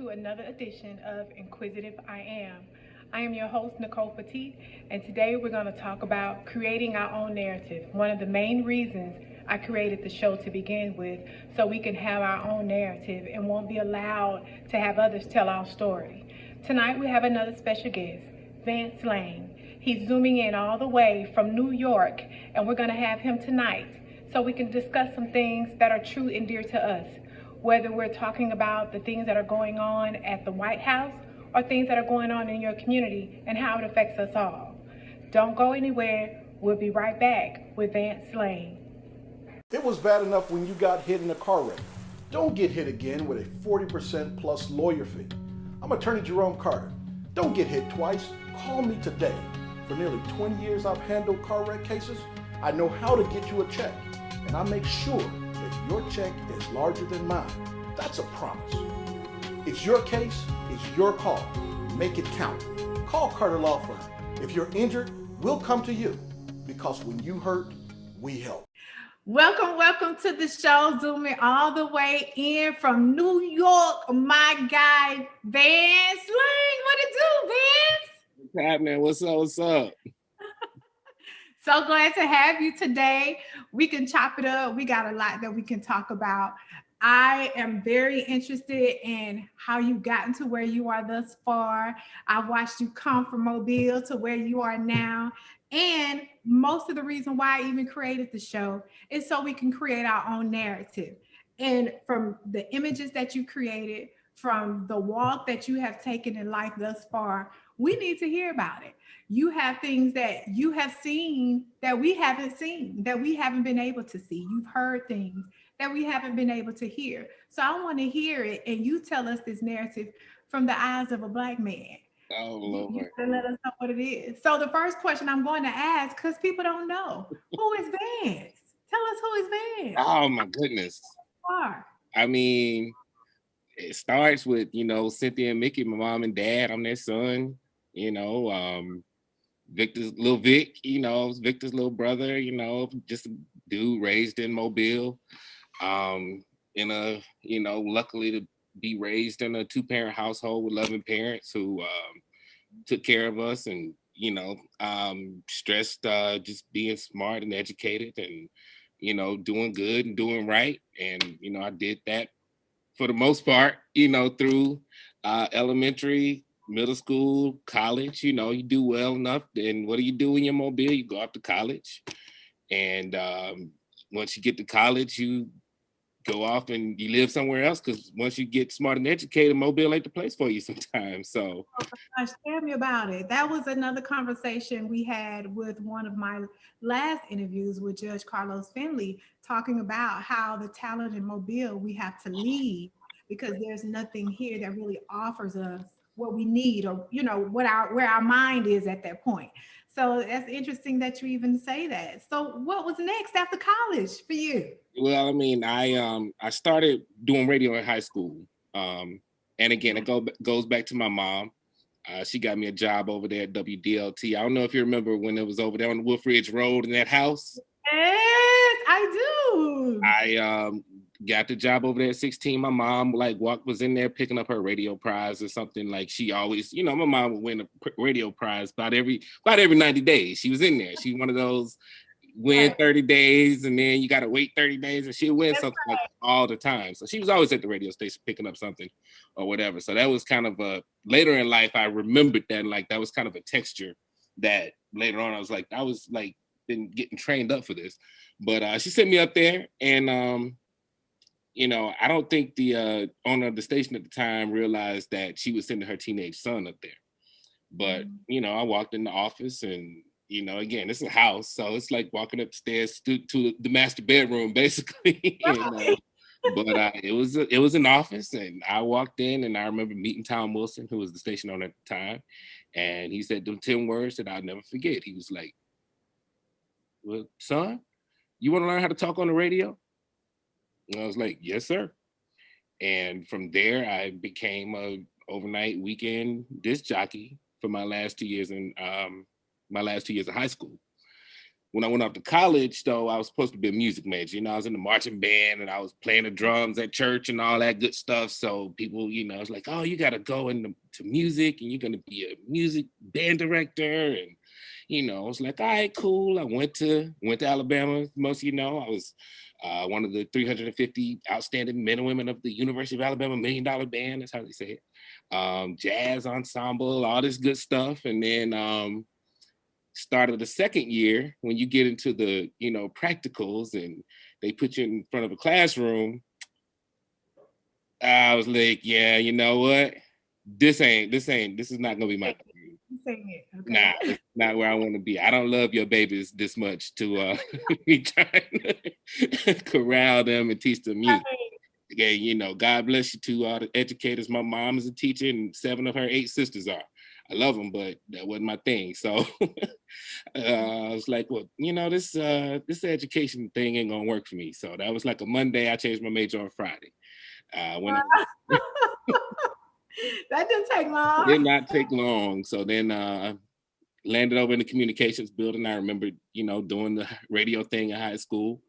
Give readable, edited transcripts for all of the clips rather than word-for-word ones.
to another edition of Inquisitive I Am. I am your host, Nicole Petit, and today we're going to talk about creating our own narrative. One of the main reasons I created the show to begin with, so we can have our own narrative and won't be allowed to have others tell our story. Tonight we have another special guest, Vance Lang. He's zooming in all the way from New York, and we're going to have him tonight so we can discuss some things that are true and dear to us, whether we're talking about the things that are going on at the White House or things that are going on in your community and how it affects us all. Don't go anywhere. We'll be right back with Vance Lang. It was bad enough when you got hit in a car wreck. Don't get hit again with a 40% plus lawyer fee. I'm attorney Jerome Carter. Don't get hit twice. Call me today. For nearly 20 years I've handled car wreck cases. I know how to get you a check, and I make sure that your check is larger than mine. That's a promise. It's your case, it's your call. Make it count. Call Carter Law Firm. If you're injured, we'll come to you, because when you hurt, we help. Welcome to the show, zooming all the way in from New York, my guy, Vance Lang. What it do, Vance? What's happening? What's up? What's up? So glad to have you today. We can chop it up. We got a lot that we can talk about. I am very interested in how you've gotten to where you are thus far. I've watched you come from Mobile to where you are now. And most of the reason why I even created the show is so we can create our own narrative. And from the images that you created, from the walk that you have taken in life thus far, we need to hear about it. You have things that you have seen that we haven't seen, that we haven't been able to see. You've heard things that we haven't been able to hear. So I want to hear it, and you tell us this narrative from the eyes of a Black man. Oh You Lord. can let us know what it is. So the first question I'm going to ask, because people don't know, who is Vance? Tell us who is Vance. Oh my goodness. Who are? I mean, it starts with, Cynthia and Mickey, my mom and dad. I'm their son, Victor's little Vic, Victor's little brother, just a dude raised in Mobile. In a, luckily to be raised in a two-parent household with loving parents who took care of us, and stressed just being smart and educated, and doing good and doing right. And I did that for the most part, through elementary, middle school, college. You do well enough, and what do you do in your Mobile? You go off to college, and once you get to college, you go off and you live somewhere else, because once you get smart and educated, Mobile ain't the place for you sometimes. So Gosh, tell me about it. That was another conversation we had with one of my last interviews with Judge Carlos Finley, talking about how the talent in Mobile we have to leave because there's nothing here that really offers us what we need, or what our where our mind is at that point. So that's interesting that you even say that. So what was next after college for you? well, I mean, I started doing radio in high school. And again, goes back to my mom. She got me a job over there at WDLT. I don't know if you remember when it was over there on Wolfridge Road in that house. Yes, I do. I got the job over there at 16. My mom was in there picking up her radio prize or something. Like, she always, my mom would win a radio prize about every 90 days. She was in there. She one of those win Right. 30 days and then you got to wait 30 days, and she'll win That's something like all the time. So she was always at the radio station picking up something or whatever. So that was kind of later in life, I remembered that, like, that was kind of a texture that later on I was like, I was like been getting trained up for this. But she sent me up there, and I don't think the owner of the station at the time realized that she was sending her teenage son up there. But I walked in the office, and again, it's a house, so it's like walking upstairs to the master bedroom, basically. right. But it was an office, and I walked in, and I remember meeting Tom Wilson, who was the station owner at the time, and he said them 10 words that I'll never forget. He was like, "Well, son, you want to learn how to talk on the radio?" And I was like, "Yes, sir." And from there, I became a overnight weekend disc jockey for my last 2 years in my last 2 years of high school. when I went off to college, though, I was supposed to be a music major. I was in the marching band and I was playing the drums at church and all that good stuff. So people, it's like, oh, you got to go into music and you're going to be a music band director. And, I was like, all right, cool. I went to Alabama. Most of I was one of the 350 outstanding men and women of the University of Alabama $1 Million Band. That's how they say it. Jazz ensemble, all this good stuff. And then start of the second year, when you get into the practicals and they put you in front of a classroom, I was like, yeah, you know what, this is not gonna be my thing. Okay. Nah, it's not where I want to be. I don't love your babies this much to be trying to corral them and teach them music. Yeah, God bless you to all the educators. My mom is a teacher and 7 of her 8 sisters are. I love them, but that wasn't my thing. So I was like, well, this education thing ain't gonna work for me. So that was like a Monday. I changed my major on Friday. That didn't take long. Did not take long. So then landed over in the communications building. I remember, doing the radio thing in high school.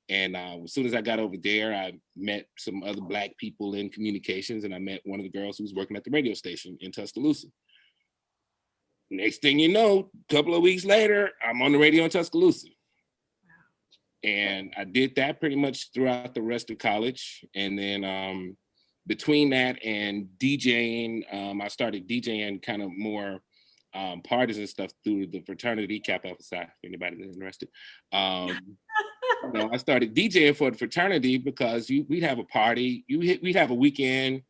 And as soon as I got over there, I met some other Black people in communications, and I met one of the girls who was working at the radio station in Tuscaloosa. Next thing you know, a couple of weeks later, I'm on the radio in Tuscaloosa. And I did that pretty much throughout the rest of college. And then between that and DJing, I started DJing kind of more parties and stuff through the fraternity, Kappa Alpha Psi, if anybody is interested. I started DJing for the fraternity because we'd have a party, we'd have a weekend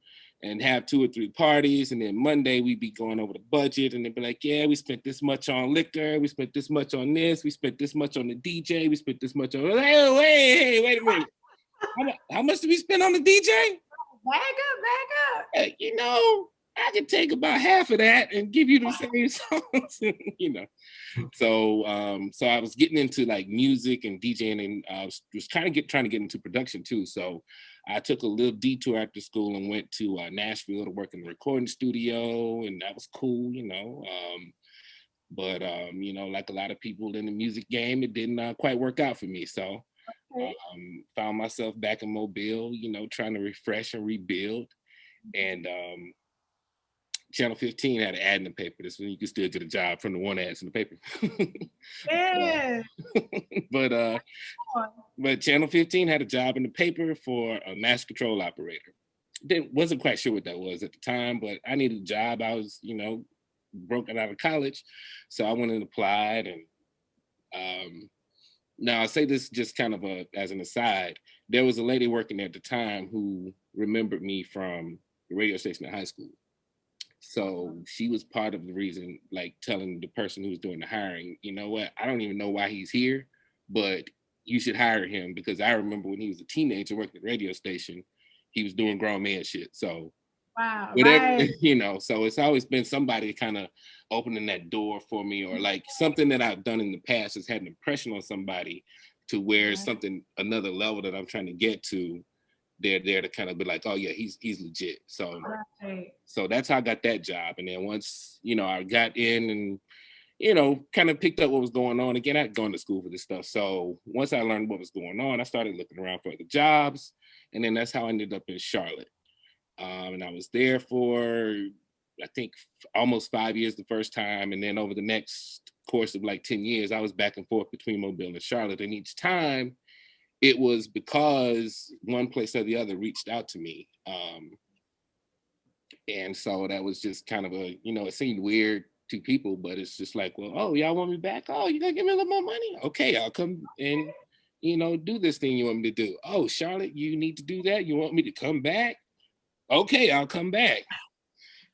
and have 2 or 3 parties, and then Monday we'd be going over the budget, and they'd be like, yeah, we spent this much on liquor, we spent this much on this, we spent this much on the DJ, we spent this much on, hey, wait a minute. How much did we spend on the DJ? Back up. I could take about half of that and give you the same songs, So I was getting into like music and DJing, and I was trying to get into production too. So I took a little detour after school and went to Nashville to work in the recording studio, and that was cool, But like a lot of people in the music game, it didn't quite work out for me. So found myself back in Mobile, trying to refresh and rebuild. And Channel 15 had an ad in the paper. That's when you could still get a job from the one ads in the paper. Yeah. But Channel 15 had a job in the paper for a mass control operator. Wasn't quite sure what that was at the time, but I needed a job. I was, broken out of college. So I went and applied. And now I say this just kind of as an aside. There was a lady working there at the time who remembered me from the radio station in high school. So she was part of the reason, like telling the person who was doing the hiring, you know what, I don't even know why he's here, but you should hire him, because I remember when he was a teenager working at the radio station, he was doing grown man shit. So wow, whatever, right. So it's always been somebody kind of opening that door for me, or like something that I've done in the past has had an impression on somebody to where it's something, another level that I'm trying to get to. They're there to kind of be like, oh yeah, he's legit. So so that's how I got that job. And then once, I got in and, kind of picked up what was going on. Again, I'd gone to school for this stuff. So once I learned what was going on, I started looking around for other jobs. And then that's how I ended up in Charlotte. And I was there for, I think, almost 5 years the first time. And then over the next course of like 10 years, I was back and forth between Mobile and Charlotte. And each time, it was because one place or the other reached out to me. And so that was just kind of it seemed weird to people, but it's just like, well, oh, y'all want me back? Oh, you gonna give me a little more money? Okay, I'll come and, do this thing you want me to do. Oh, Charlotte, you need to do that? You want me to come back? Okay, I'll come back.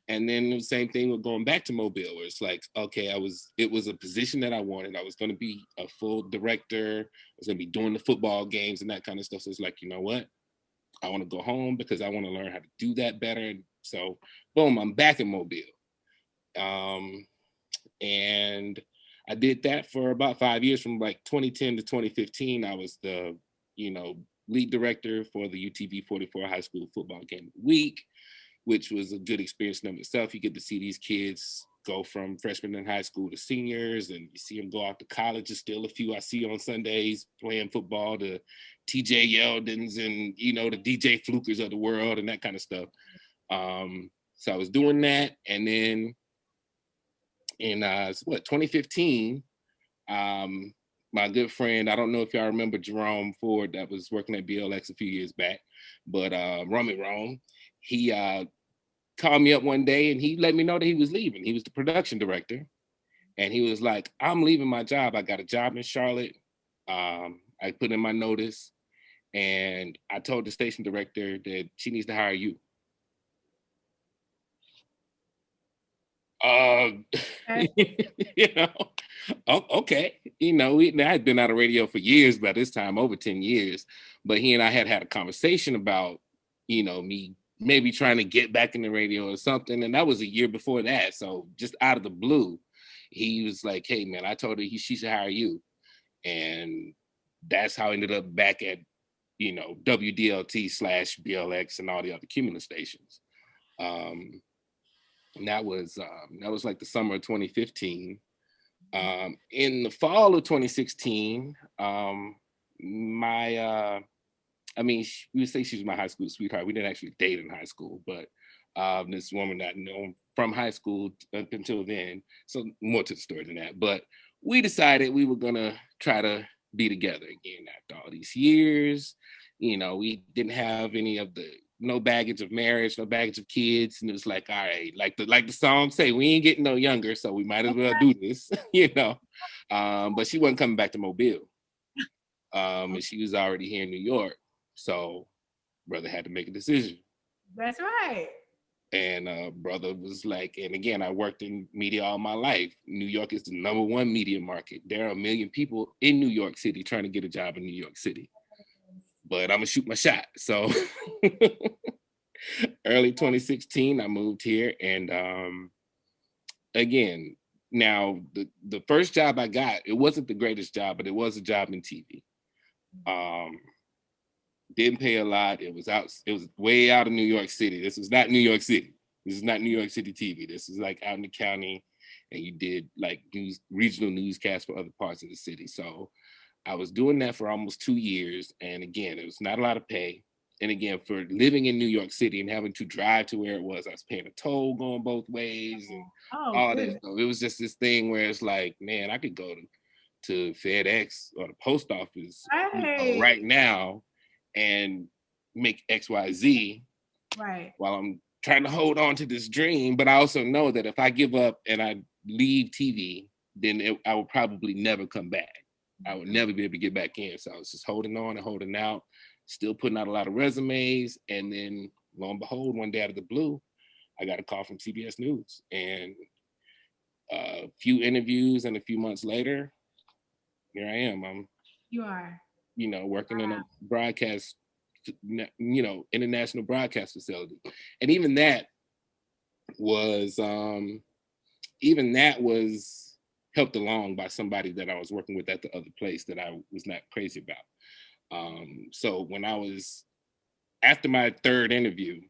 And then the same thing with going back to Mobile, where it's like, okay, it was a position that I wanted. I was going to be a full director. I was going to be doing the football games and that kind of stuff. So it's like, you know what? I want to go home because I want to learn how to do that better. And so, boom, I'm back in Mobile. And I did that for about 5 years, from like 2010 to 2015. I was the, lead director for the UTV 44 high school football game of the week, which was a good experience in of itself. You get to see these kids, go from freshmen in high school to seniors, and you see them go off to college. There's still a few I see on Sundays playing football, the TJ Yeldons and, you know, the DJ Flukers of the world and that kind of stuff. So I was doing that. And then in 2015, my good friend, I don't know if y'all remember Jerome Ford that was working at BLX a few years back, but Rummy Rome, he called me up one day and he let me know that he was leaving. He was the production director. And he was like, I'm leaving my job. I got a job in Charlotte. I put in my notice and I told the station director that she needs to hire you. You know, okay. You know, I had been out of radio for years by this time, over 10 years. But he and I had a conversation about, you know, me maybe trying to get back in the radio or something. And that was a year before that. So just out of the blue, he was like, hey, man, I told her she should hire you. And that's how I ended up back at, you know, WDLT/BLX and all the other Cumulus stations. And that was like the summer of 2015. In the fall of 2016, we would say she was my high school sweetheart. We didn't actually date in high school, but this woman that I know from high school up until then. So more to the story than that. But we decided we were gonna try to be together again after all these years. You know, we didn't have no baggage of marriage, no baggage of kids. And it was like, all right, like the song say, we ain't getting no younger, so we might as well do this, you know. But she wasn't coming back to Mobile. And she was already here in New York. So brother had to make a decision. That's right. And brother was like, and again, I worked in media all my life. New York is the #1 media market. There are 1 million people in New York City trying to get a job in New York City. But I'm gonna shoot my shot. So early 2016, I moved here. And again, now the first job I got, it wasn't the greatest job, but it was a job in TV. Didn't pay a lot. It was way out of New York City. This was not New York City. This is not New York City TV. This is like out in the county, and you did like regional newscasts for other parts of the city. So I was doing that for almost 2 years. And again, it was not a lot of pay. And again, for living in New York City and having to drive to where it was, I was paying a toll going both ways and all this. So it was just this thing where it's like, man, I could go to FedEx or the post office right now and make XYZ while I'm trying to hold on to this dream. But I also know that if I give up and I leave TV, then I will probably never come back. I would never be able to get back in. So I was just holding on and holding out, still putting out a lot of resumes. And then lo and behold, one day out of the blue, I got a call from CBS News. And a few interviews and a few months later, here I am. You are. You know, working in a broadcast, you know, international broadcast facility. And even that was helped along by somebody that I was working with at the other place that I was not crazy about. So when after my third interview,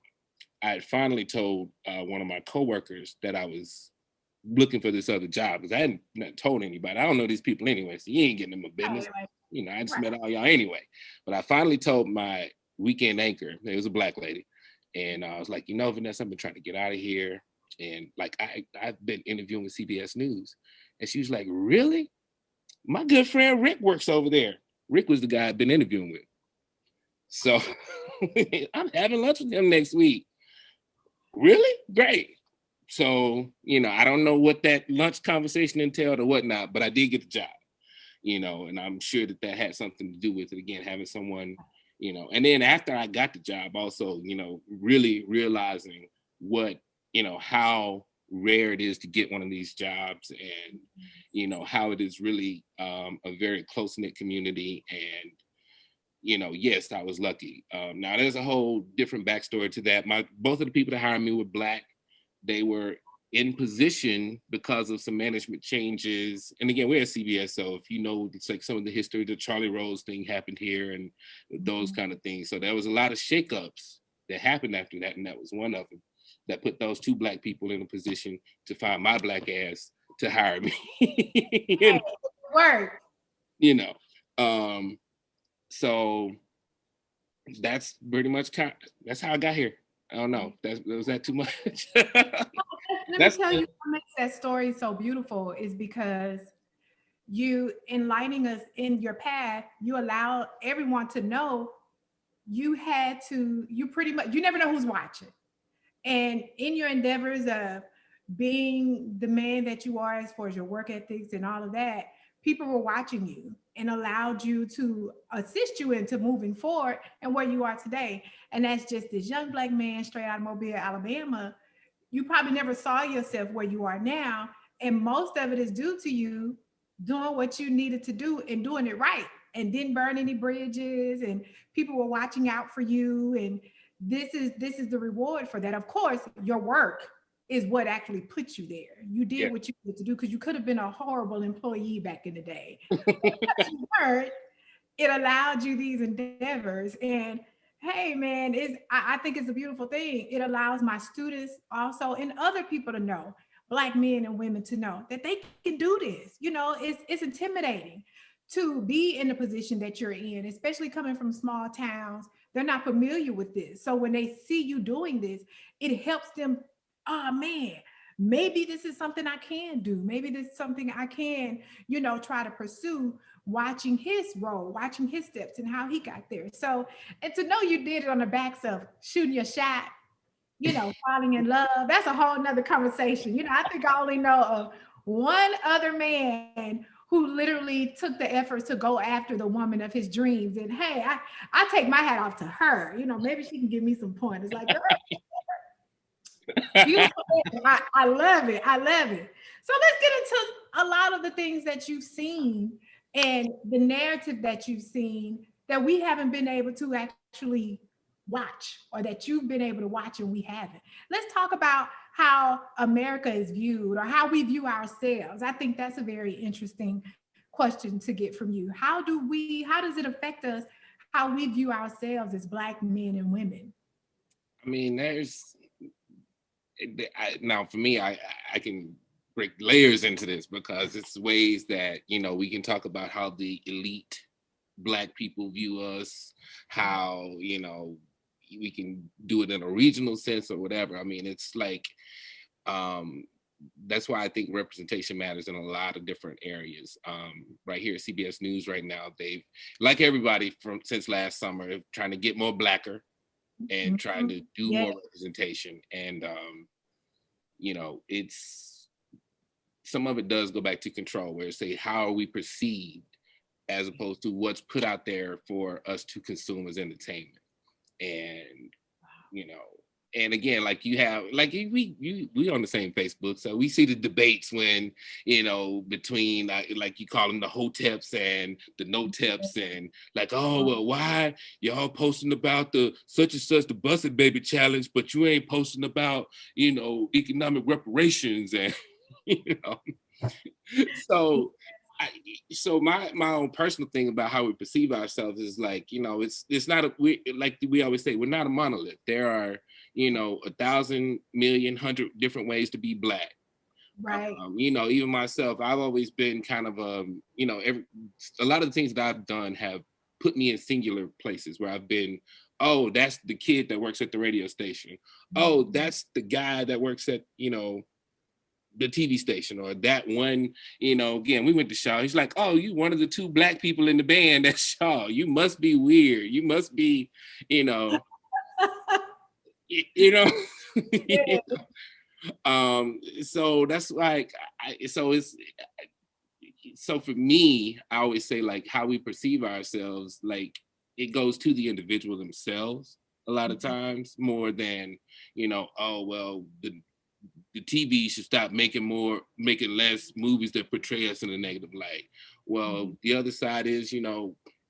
I had finally told one of my coworkers that I was looking for this other job, because I hadn't not told anybody. I don't know these people anyway, so you ain't getting in my business. You know, I just met all y'all anyway. But I finally told my weekend anchor, it was a Black lady, and I was like, you know, Vanessa, I've been trying to get out of here. And like, I've been interviewing with CBS News. And she was like, really? My good friend Rick works over there. Rick was the guy I've been interviewing with. So I'm having lunch with him next week. Really? Great. So, you know, I don't know what that lunch conversation entailed or whatnot, but I did get the job, you know, and I'm sure that had something to do with it. Again, having someone, you know, and then after I got the job also, you know, really realizing what, you know, how rare it is to get one of these jobs, and, you know, how it is really a very close-knit community. And, you know, yes, I was lucky. Now there's a whole different backstory to that. Both of the people that hired me were Black. They were in position because of some management changes. And again, we're at CBS, so if you know, it's like some of the history, the Charlie Rose thing happened here and those kind of things. So there was a lot of shakeups that happened after that, and that was one of them. that put those two black people in a position to find my black ass to hire me. Hey, work. You know, so that's pretty much that's how I got here. I don't know. Was that too much? Let me That's tell you what makes that story so beautiful is because you enlightening us in your path, you allow everyone to know you pretty much, you never know who's watching. And in your endeavors of being the man that you are, as far as your work ethics and all of that, people were watching you and allowed you to assist you into moving forward and where you are today. And that's just this young black man straight out of Mobile, Alabama. You probably never saw yourself where you are now. And most of it is due to you doing what you needed to do and doing it right, and didn't burn any bridges, and people were watching out for you. And this is the reward for that. Of course, your work is what actually put you there. You yeah. did what you needed to do, because you could have been a horrible employee back in the day. Because you weren't, it allowed you these endeavors. And hey man, I think it's a beautiful thing. It allows my students also and other people to know, black men and women, to know that they can do this. It's intimidating to be in the position that you're in, especially coming from small towns. They're not familiar with this, so when they see you doing this, it helps them. Oh man, maybe this is something I can do. Maybe this is something I can, try to pursue, watching his role, watching his steps and how he got there. So, and to know you did it on the backs of shooting your shot, falling in love, that's a whole nother conversation. I think I only know of one other man who literally took the efforts to go after the woman of his dreams. And hey, I take my hat off to her. Maybe she can give me some pointers. Like, girl, beautiful. I love it. I love it. So let's get into a lot of the things that you've seen and the narrative that you've seen that we haven't been able to actually watch, or that you've been able to watch and we haven't. Let's talk about how America is viewed, or how we view ourselves. I think that's a very interesting question to get from you. How does it affect us, how we view ourselves as black men and women? I mean, now for me, I can break layers into this, because it's ways that we can talk about how the elite black people view us, how we can do it in a regional sense or whatever. I mean, it's like that's why I think representation matters in a lot of different areas. Right here at CBS News right now, they've, like everybody since last summer, trying to get more blacker and trying to do more representation. And it's, some of it does go back to control, where it's say, how are we perceived, as opposed to what's put out there for us to consume as entertainment. And and again, like you have, like we on the same Facebook, so we see the debates when between like you call them the hoteps and the no-teps, and like, oh well, why y'all posting about the such and such, the busted baby challenge, but you ain't posting about economic reparations, and so so my own personal thing about how we perceive ourselves is like, it's not like we always say, we're not a monolith. There are 1,000 million 100 different ways to be black. Right. Even myself, I've always been kind of a lot of the things that I've done have put me in singular places where I've been, oh, that's the kid that works at the radio station. Oh, that's the guy that works at the TV station, or that one, again, we went to Shaw. He's like, oh, you one of the two black people in the band at Shaw. You must be weird. You must be, you know. So that's like, so for me, I always say, like, how we perceive ourselves, like, it goes to the individual themselves a lot of times, more than, oh, well, the TV should stop making less movies that portray us in a negative light. Well, the other side is,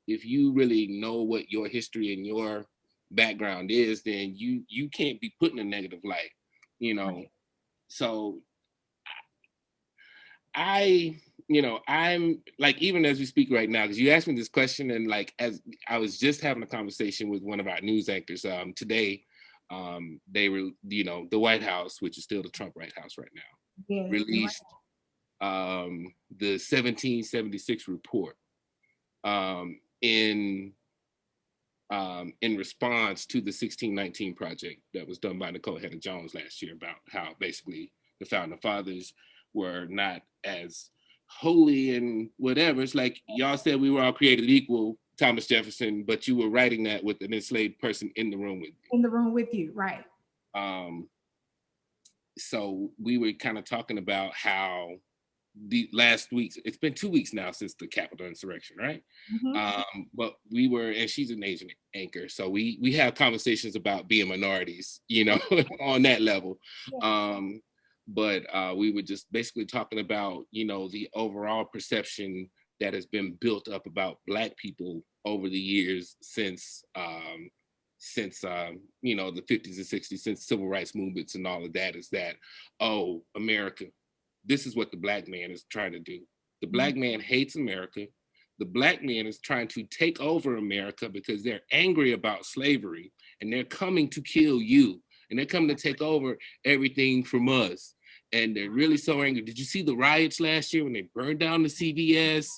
if you really know what your history and your background is, then you can't be put in a negative light, Right. So I'm like, even as we speak right now, because you asked me this question, and like, as I was just having a conversation with one of our news anchors today, they were, the White House, which is still the Trump White House right now, Yes, you're right. released the 1776 report um, in in response to the 1619 project that was done by Nicole Hannah Jones last year about how basically the founding fathers were not as holy and whatever. It's like y'all said we were all created equal, Thomas Jefferson, but you were writing that with an enslaved person in the room with you. In the room with you, right? Um, so we were kind of talking about how the last weeks, it's been 2 weeks now since the Capitol insurrection, right? Mhm. But we were, and she's an Asian anchor, so we have conversations about being minorities, on that level. Yes. But we were just basically talking about, the overall perception that has been built up about Black people over the years since the 50s and 60s, since civil rights movements and all of that, is that, oh, America, this is what the Black man is trying to do. The Black man hates America. The Black man is trying to take over America because they're angry about slavery, and they're coming to kill you, and they're coming to take over everything from us. And they're really so angry. Did you see the riots last year when they burned down the CVS?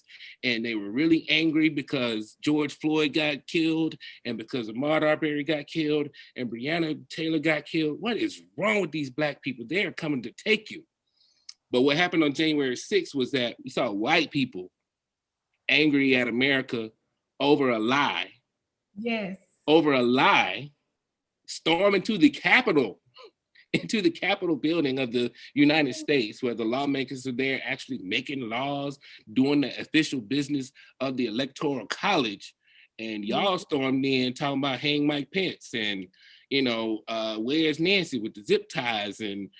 And they were really angry because George Floyd got killed, and because Ahmaud Arbery got killed, and Breonna Taylor got killed. What is wrong with these Black people? They are coming to take you. But what happened on January 6th was that we saw white people angry at America over a lie, Yes. storm into the Capitol building of the United States, where the lawmakers are there actually making laws, doing the official business of the Electoral College. And y'all stormed in talking about hang Mike Pence and, where's Nancy with the zip ties and,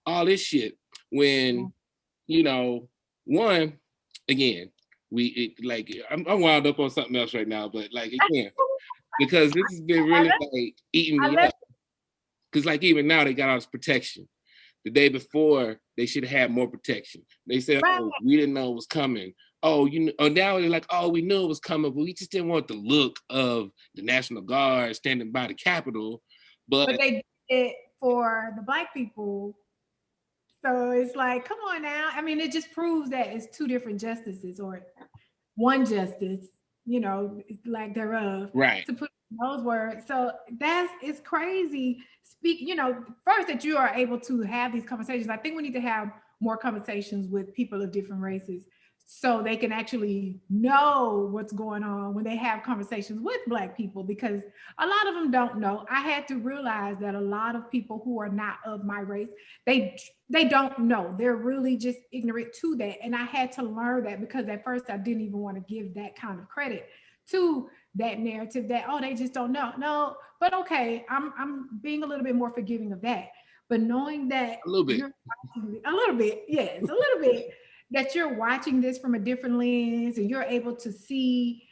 all this shit. When, one, again, I'm wound up on something else right now, but like, again, because this has been really like eating me up. Because like even now they got all this protection. The day before they should have had more protection. They said, "Oh, we didn't know it was coming." Oh, now they're like, "Oh, we knew it was coming, but we just didn't want the look of the National Guard standing by the Capitol." But they did it for the Black people. So it's like, come on now. I mean, it just proves that it's two different justices or one justice, lack thereof, right, to put those words. So it's crazy. First that you are able to have these conversations. I think we need to have more conversations with people of different races so they can actually know what's going on when they have conversations with Black people, because a lot of them don't know. I had to realize that a lot of people who are not of my race, they don't know. They're really just ignorant to that. And I had to learn that, because at first I didn't even want to give that kind of credit to that narrative that, oh, they just don't know. No, but okay, I'm being a little bit more forgiving of that. But knowing that a little bit, you're watching a little bit, yes, a little bit, that you're watching this from a different lens and you're able to see,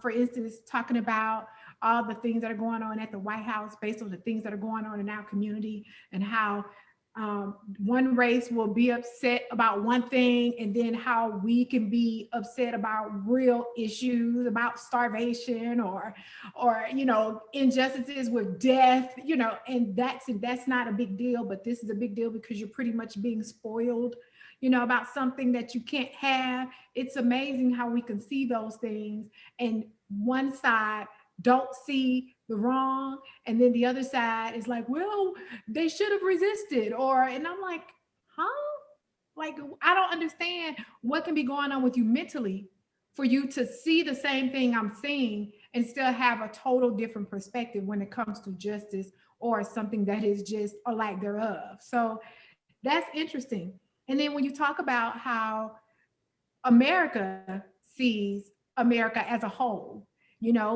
for instance, talking about all the things that are going on at the White House based on the things that are going on in our community, and how one race will be upset about one thing, and then how we can be upset about real issues about starvation or injustices with death, and that's not a big deal, but this is a big deal because you're pretty much being spoiled, about something that you can't have. It's amazing how we can see those things, and one side don't see the wrong, and then the other side is like, well, they should have resisted, and I'm like, huh? Like, I don't understand what can be going on with you mentally for you to see the same thing I'm seeing and still have a total different perspective when it comes to justice or something that is just a lack thereof. So that's interesting. And then when you talk about how America sees America as a whole,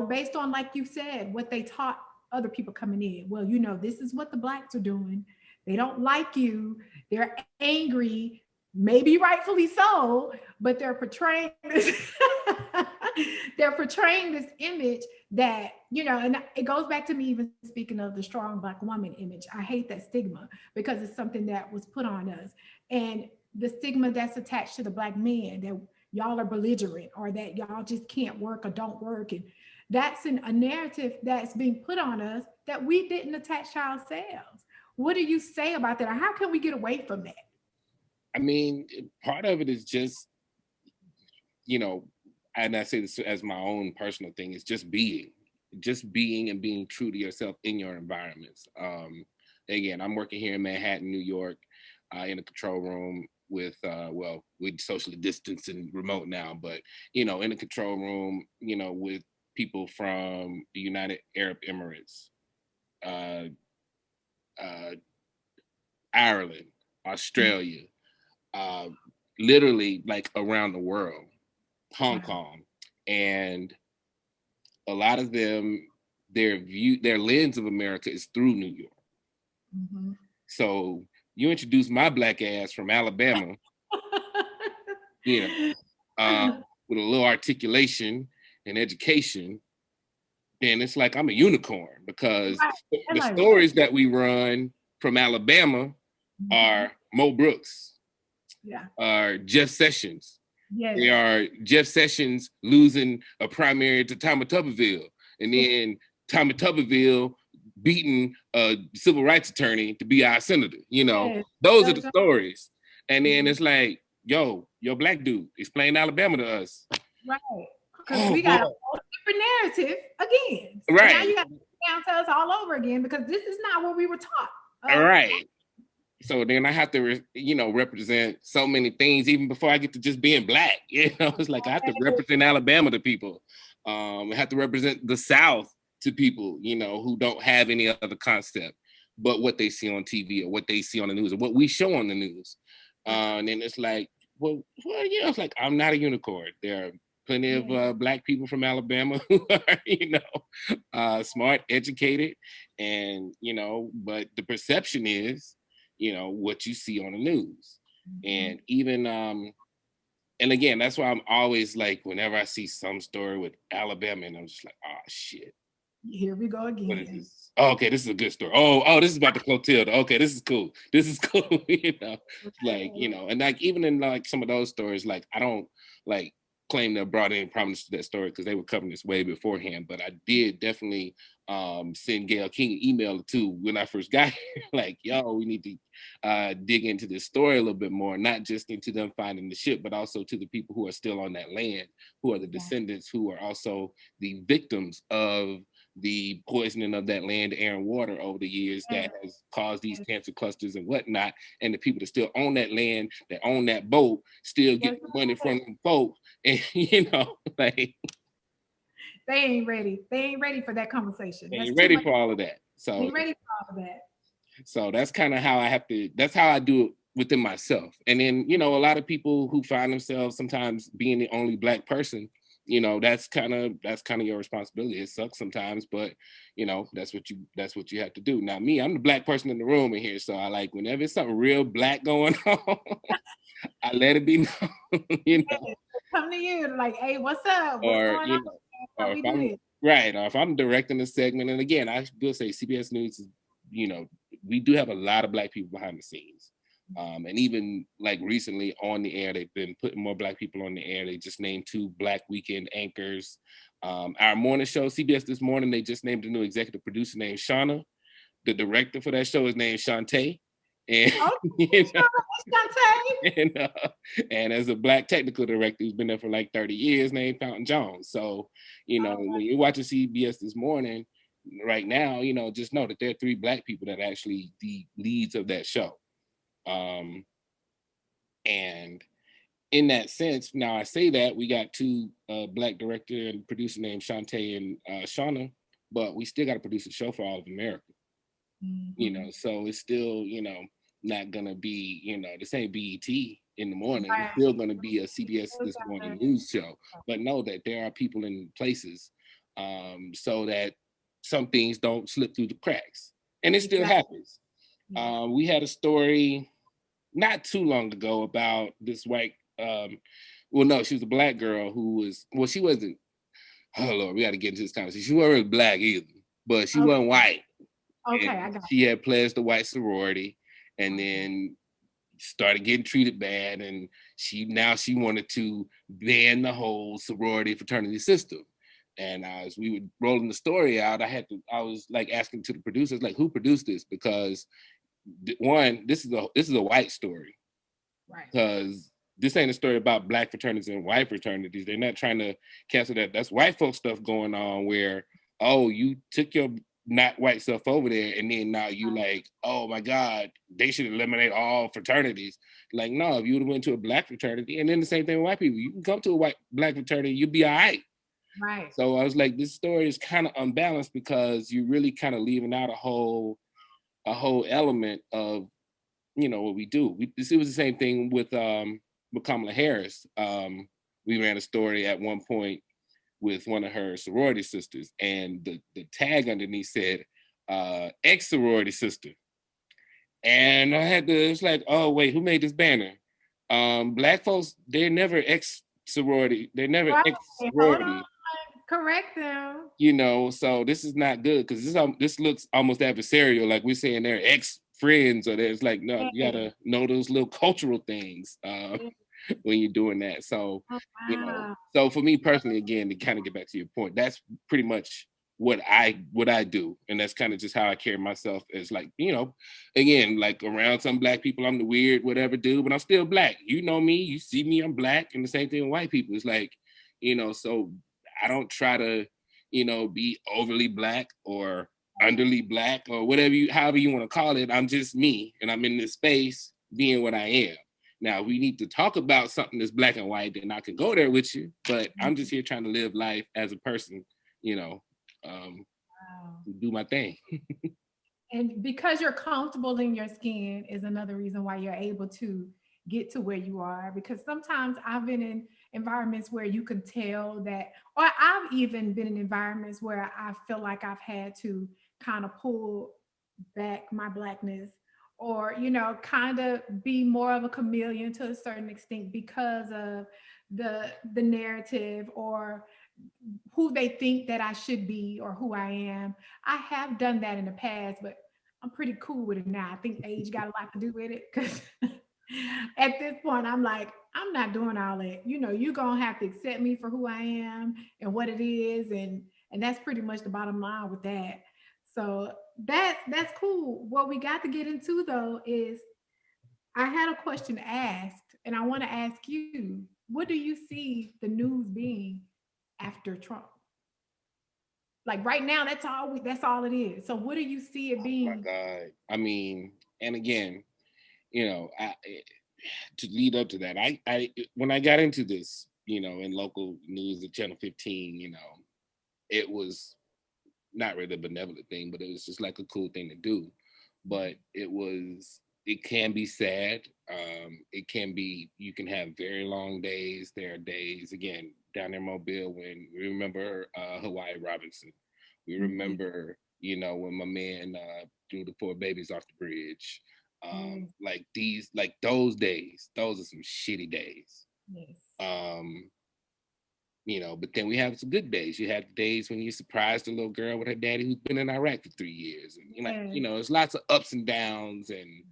based on, like you said, what they taught other people coming in. Well, this is what the Blacks are doing. They don't like you. They're angry, maybe rightfully so, but they're portraying this. They're portraying this image that, and it goes back to me even speaking of the strong Black woman image. I hate that stigma because it's something that was put on us. And the stigma that's attached to the Black men, that y'all are belligerent or that y'all just can't work or don't work. And That's a narrative that's being put on us that we didn't attach to ourselves. What do you say about that? Or how can we get away from that? I mean, part of it is just, you know, and I say this as my own personal thing, is just being and being true to yourself in your environments. Again, I'm working here in Manhattan, New York, in a control room with, well, we socially distanced and remote now, but, you know, in a control room, you know, with people from the United Arab Emirates, uh, uh, Ireland, Australia, uh, literally like around the world, Hong Wow. Kong, and a lot of them, their lens of America is through New York. Mhm. So you introduce my black ass from Alabama, you know, with a little articulation and education, then it's like I'm a unicorn, because Right. I'm the like, what? stories that we run from Alabama Mhm. are Mo Brooks, Yeah. are Jeff Sessions. They Yes. are Jeff Sessions losing a primary to Tommy Tuberville, and Yes. then Tommy Tuberville beating a civil rights attorney to be our senator. You know, Yes. those are the That's right. stories. And then Mhm. it's like, yo, black dude, explain Alabama to us. Right. Because Oh we boy, got a whole different narrative again. So now right, you got to down to us all over again because this is not what we were taught. Um, right. So then I have to, you know, represent so many things even before I get to just being black. You know, it's like I have to represent Alabama to people. I have to represent the South to people, you know, who don't have any other concept but what they see on TV or what they see on the news or what we show on the news. And then it's like, well, yeah, it's like I'm not a unicorn. There are plenty of yeah. black people from Alabama who are, you know, smart, educated, and you know, but the perception is, you know, what you see on the news. Mhm. And even and again, that's why I'm always like, whenever I see some story with Alabama, and I'm just like, oh shit, Here we go what is again. this? Oh, okay, this is a good story. This is about the Clotilda. Okay, this is cool. This is cool. You know, like, you know, and like even in like some of those stories, like I don't like claim that brought any prominence to that story because they were covering this way beforehand. But I did definitely send Gail King an email or two when I first got here, like, yo, we need to dig into this story a little bit more, not just into them finding the ship, but also to the people who are still on that land, who are the Yeah. descendants, who are also the victims of the poisoning of that land, air, and water over the years Yeah. that has caused these Yes. cancer clusters and whatnot. And the people that still own that land, that own that boat, still That's get money from them folks. And you know, like They ain't ready. They ain't ready for that conversation. they That's ain't too ready much. for all of that. They So ain't ready for all of that. that's kind of how I have to, that's how I do it within myself. And then, you know, a lot of people who find themselves sometimes being the only black person, you know, that's kind of your responsibility. It sucks sometimes, but you know, that's what you have to do. Now me, I'm the black person in the room in here. So I like whenever it's something real black going on, I let it be known, you know, Yeah. Come to you like, hey, what's up? What's or going on? you know, How or if we do I'm this? right, or if I'm directing a segment. And again, I will say CBS News is, you know, we do have a lot of black people behind the scenes. And even like recently on the air, they've been putting more black people on the air. They just named 2 black weekend anchors. Our morning show, CBS This Morning, they just named a new executive producer named Shauna. The director for that show is named Shantae. And Oh, you know, Shante. and, uh, and as a black technical director who's been there for like 30 years, named Fountain Jones. So, you know, Oh, when you're watching CBS This Morning, right now, you know, just know that there are 3 black people that are actually the leads of that show. Um, and in that sense, now I say that we got 2 black director and producer named Shantae and Shauna, but we still got to produce a show for all of America. You know, mhm. so it's still, you know, not gonna be, you know, this ain't BET in the morning. It's Right. still gonna be a CBS Those This Morning guys news show. But know that there are people in places, so that some things don't slip through the cracks. And it still exactly. happens. Yeah. We had a story not too long ago about this white, well, no, she was a black girl who was, well, she wasn't, oh Lord, we got to get into this conversation. She wasn't really black either, but she Okay. wasn't white. Okay. I And got she had pledged the white sorority and it. then started getting treated bad. And she wanted to ban the whole sorority fraternity system. And as we were rolling the story out, I was like asking to the producers, like, who produced this? Because one, this is a white story, Right. because this ain't a story about black fraternities and white fraternities. They're not trying to cancel that. That's white folk stuff going on where, oh, you took your not white stuff over there, and then now you like, oh my God, they should eliminate all fraternities. Like, no, if you would have went to a black fraternity, and then the same thing with white people, you can come to a white black fraternity, you'll be all right. Right. So I was like, this story is kind of unbalanced because you're really kind of leaving out a whole element of, you know, what we do. It was the same thing with Kamala Harris. We ran a story at one point with one of her sorority sisters, and the tag underneath said ex sorority sister. And I had to, it's like, oh wait, who made this banner? Black folks, they're never ex sorority, they're never Right. ex Hold on. sorority. Correct them. You know, so this is not good because this looks almost adversarial, like we're saying they're ex friends, or there's like, no, you Yes. gotta know those little cultural things Yes. when you're doing that. So, Oh, you know, wow. so for me personally, again, to kind of get back to your point, that's pretty much what I do, and that's kind of just how I carry myself, as like, you know, again, like around some black people, I'm the weird whatever dude, but I'm still black. You know me, you see me, I'm black, and the same thing with white people. It's like, you know, so I don't try to, you know, be overly black or underly black or whatever however you want to call it. I'm just me, and I'm in this space being what I am. Now, we need to talk about something that's black and white, then I can go there with you. But I'm just here trying to live life as a person, you know, um, Wow. do my thing. And because you're comfortable in your skin is another reason why you're able to get to where you are. Because sometimes I've been in environments where you can tell that, or I've even been in environments where I feel like I've had to kind of pull back my blackness, or kind of be more of a chameleon to a certain extent because of the narrative, or who they think that I should be, or who I am. I have done that in the past, but I'm pretty cool with it now. I think age got a lot to do with it, because at this point I'm like, I'm not doing all that. You're gonna have to accept me for who I am and what it is, and that's pretty much the bottom line with that. So that's cool. What we got to get into though is, I had a question asked, and I want to ask you, what do you see the news being after Trump? Like right now, that's all it is. So what do you see it Oh my being? God. I mean, and again, you know, to lead up to that, I when I got into this, you know, in local news at Channel 15, you know, it was not really a benevolent thing, but it was just like a cool thing to do. But it can be sad. It can be, you can have very long days. There are days, again, down in Mobile, when we remember Hawaii Robinson. We Mhm. remember, you know, when my man threw the four babies off the bridge. Yes, Like those days, those are some shitty days. yes, Um, you know, but then we have some good days. You have days when you surprised a little girl with her daddy who's been in Iraq for 3 years, and yes, it's lots of ups and downs, and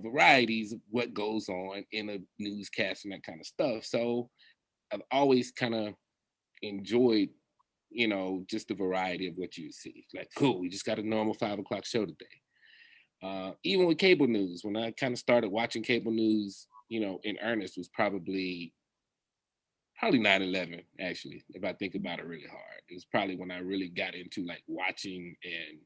varieties of what goes on in a newscast and that kind of stuff. So I've always kind of enjoyed, just the variety of what you see. Like, cool, we just got a normal 5 o'clock show today. Even with cable news, when I kind of started watching cable news, in earnest, was probably 9/11, actually, if I think about it really hard. It was probably when I really got into like watching, and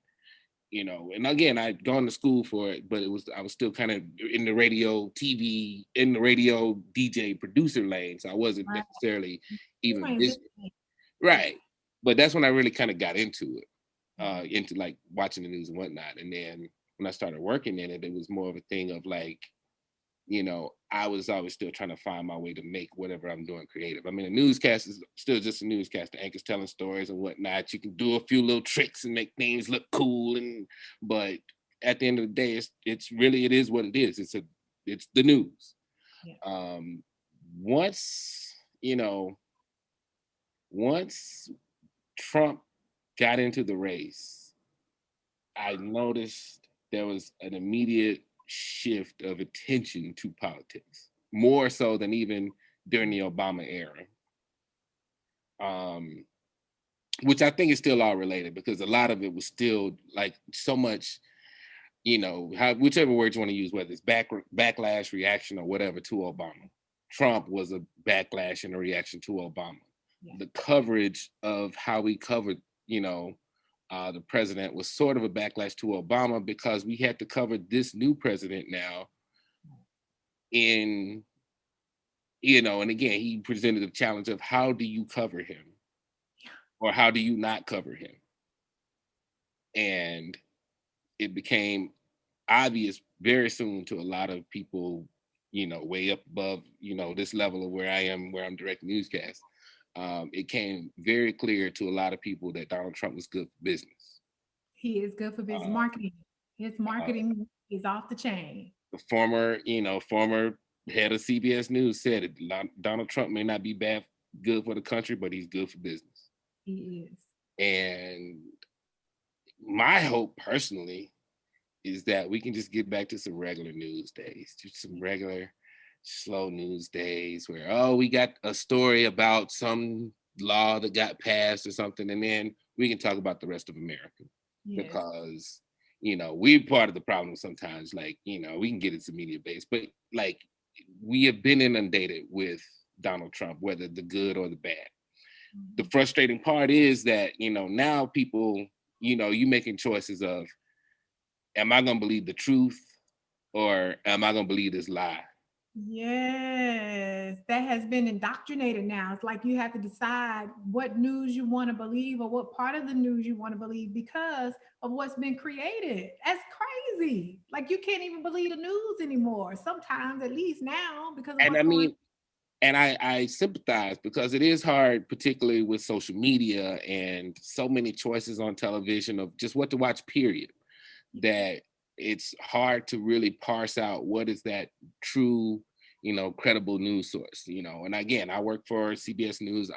and again, I'd gone to school for it, but I was still kind of in the radio TV, in the radio DJ producer lane, so I wasn't right. necessarily You even ain't busy. listening. Yeah, Right. But that's when I really kind of got into it, yeah, into like watching the news and whatnot. And then when I started working in it, it was more of a thing of like, I was always still trying to find my way to make whatever I'm doing creative. I mean, a newscast is still just a newscast. The anchor's telling stories and whatnot. You can do a few little tricks and make things look cool, but at the end of the day, it's really, it is what it is. It's the news. yeah. Um, once you know, once Trump got into the race, I noticed there was an immediate shift of attention to politics, more so than even during the Obama era. Um, which I think is still all related because a lot of it was still like so much, whichever word you want to use, whether it's backlash, reaction, or whatever to Obama. Trump was a backlash and a reaction to Obama. Yeah. The coverage of how we covered, the president was sort of a backlash to Obama because we had to cover this new president now in, and again, he presented the challenge of how do you cover him or how do you not cover him? And it became obvious very soon to a lot of people, way up above, this level of where I am, where I'm directing newscasts. It came very clear to a lot of people that Donald Trump was good for business. He is good for business Uh, marketing. His uh, marketing is off the chain. the former head of CBS News said it. Donald Trump may not be good for the country, but he's good for business. He is. And my hope personally is that we can just get back to some regular news days, just some regular slow news days where, we got a story about some law that got passed or something, and then we can talk about the rest of America. Yes. Because, we're part of the problem sometimes, like, we can get into media base, but like we have been inundated with Donald Trump, whether the good or the bad. Mm-hmm. The frustrating part is that, now people, you making choices of, am I going to believe the truth or am I going to believe this lie? Yes, that has been indoctrinated now. It's like you have to decide what news you want to believe or what part of the news you want to believe because of what's been created. That's crazy. Like you can't even believe the news anymore. Sometimes, at least now, because of And what's I going on. mean, and I sympathize because it is hard, particularly with social media and so many choices on television of just what to watch, period, that it's hard to really parse out what is that true, credible news source, and again, I work for CBS News.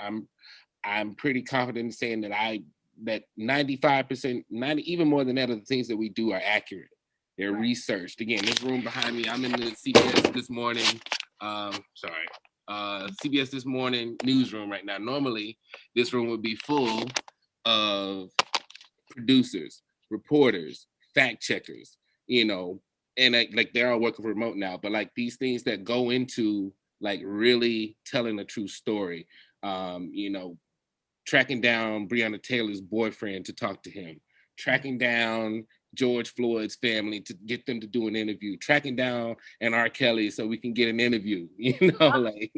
I'm pretty confident in saying that 95%, 90, even more than that, of the things that we do are accurate. They're researched. Again, this room behind me, I'm in the CBS This Morning, CBS This Morning newsroom right now. Normally, this room would be full of producers, reporters, fact checkers, and like they're all working remote now, but like these things that go into like really telling a true story, tracking down Breonna Taylor's boyfriend to talk to him, tracking down George Floyd's family to get them to do an interview, tracking down and R. Kelly so we can get an interview, like,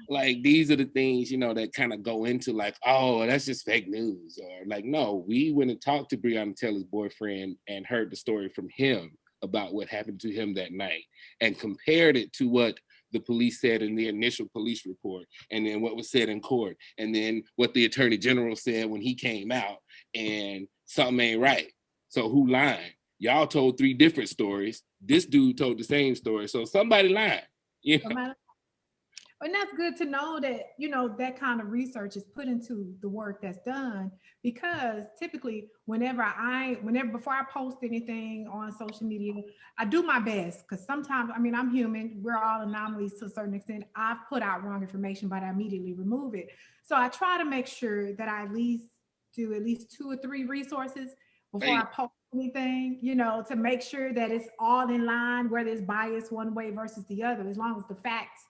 like these are the things, that kind of go into like, oh, that's just fake news. Or like, no, we went and talked to Breonna Taylor's boyfriend and heard the story from him about what happened to him that night and compared it to what the police said in the initial police report, and then what was said in court, and then what the attorney general said when he came out, and something ain't right. So who lying? Y'all told 3 different stories. This dude told the same story. So somebody lied. And that's good to know that, that kind of research is put into the work that's done because typically whenever before I post anything on social media, I do my best because sometimes, I mean, I'm human. We're all anomalies to a certain extent. I've put out wrong information, but I immediately remove it. So I try to make sure that I at least do at least 2 or 3 resources before I post anything, to make sure that it's all in line, whether it's biased one way versus the other, as long as the facts,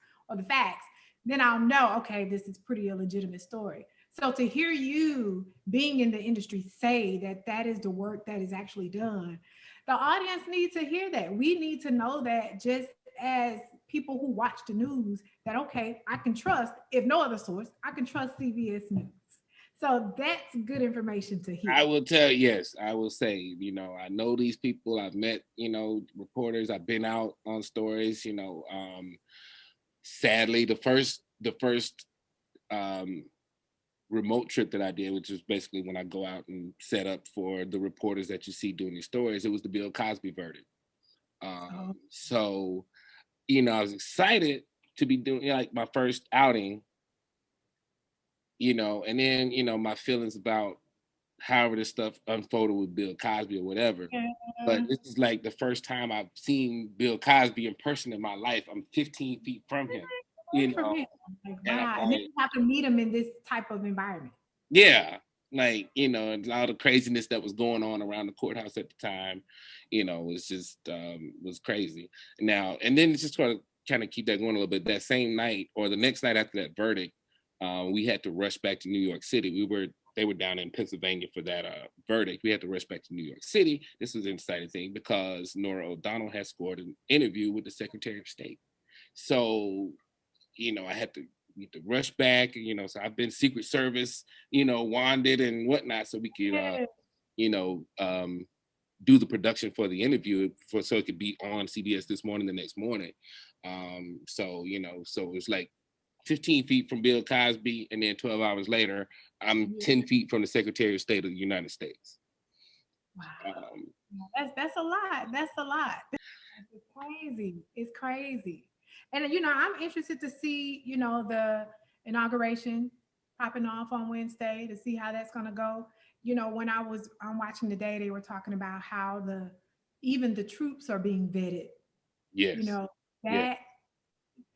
then I'll know, okay, this is pretty a legitimate story. So to hear you being in the industry say that that is the work that is actually done, the audience needs to hear that. We need to know that just as people who watch the news, that, okay, I can trust, if no other source, I can trust CBS News. So that's good information to hear. I will tell, yes, I will say, I know these people. I've met, reporters. I've been out on stories, sadly, the first remote trip that I did, which was basically when I go out and set up for the reporters that you see doing these stories, it was the Bill Cosby verdict. So, I was excited to be doing like my first outing, and then, my feelings about however this stuff unfolded with Bill Cosby or whatever. Yeah. But this is like the first time I've seen Bill Cosby in person in my life. I'm 15 feet from him. you Good for know, him. Like, and I'm wow. And then like, you have to meet him in this type of environment. yeah, like, and all the craziness that was going on around the courthouse at the time, was just was crazy. Now, and then just try to kind of keep that going a little bit. That same night or the next night after that verdict, we had to rush back to New York City. They were down in Pennsylvania for that verdict. We had to rush back to New York City. This was an exciting thing because Nora O'Donnell had scored an interview with the Secretary of State. So, I had to rush back, so I've been Secret Service, wanded and whatnot, so we could, Yeah. you know, um, do the production for the interview so it could be on CBS this morning, the next morning. So it was like 15 feet from Bill Cosby, and then 12 hours later, I'm Yeah. 10 feet from the Secretary of State of the United States. Wow. Um, That's a lot. That's a lot. It's crazy. It's crazy. And I'm interested to see, the inauguration popping off on Wednesday to see how that's gonna go. When I was watching today, they were talking about how even the troops are being vetted. You yes, know, yes,